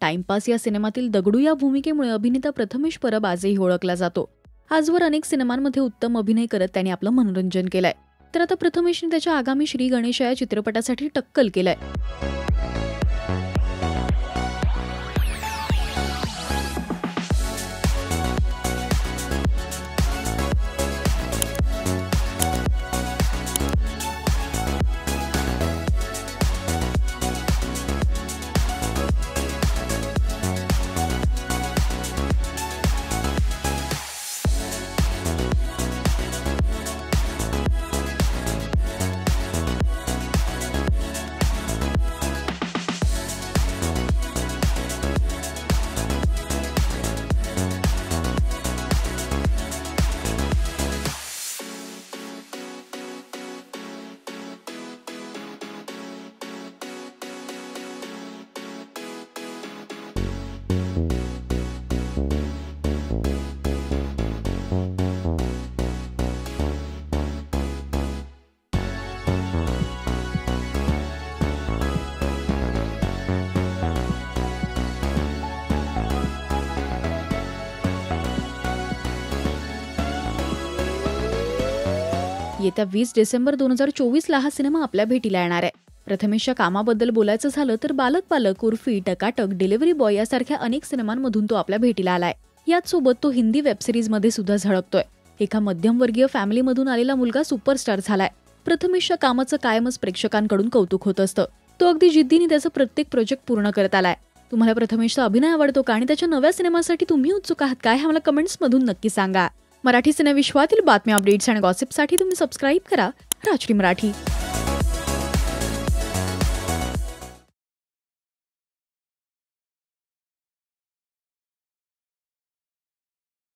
Timepass या सिनेमातील दगडू या भूमिकेमुळे अभिनेता प्रथमेश परब आजही ओळखला जातो. आजवर अनेक सिनेमांमध्ये उत्तम अभिनय करत त्याने आपलं मनोरंजन केलंय. तर आता प्रथमेशने त्याच्या आगामी श्री गणेशा या चित्रपटासाठी टक्कल केलंय. येत्या 20 डिसेंबर 2024ला हा सिनेमा आपल्या भेटीला येणार आहे. प्रथमेशच्या कामाबद्दल बोलायचं झालं तर बालक पालक, उर्फी, टकाटक, डिलिव्हरी बॉय यासारख्या अनेक सिनेमांमधून तो आपल्या भेटीला आलाय. याच सोबत तो हिंदी वेबसिरीज मध्ये सुद्धा झळकतोय. एका मध्यमवर्गीय फॅमिलीमधून आलेला मुलगा सुपरस्टार झालाय. प्रथमेशच्या कामाचं कायमच प्रेक्षकांकडून कौतुक होत असतं. तो अगदी जिद्दीने त्याचा प्रत्येक प्रोजेक्ट पूर्ण करत आलाय. तुम्हाला प्रथमेशचा अभिनय आवडतो का आणि त्याच्या नव्या सिनेमासाठी तुम्ही उत्सुक आहात काय, हे मला कमेंट्स मधून नक्की सांगा. मराठी सिनेविश्वातील बातम्या, अपडेट्स आणि गॉसिपसाठी तुम्ही सबस्क्राईब करा राजश्री मराठी.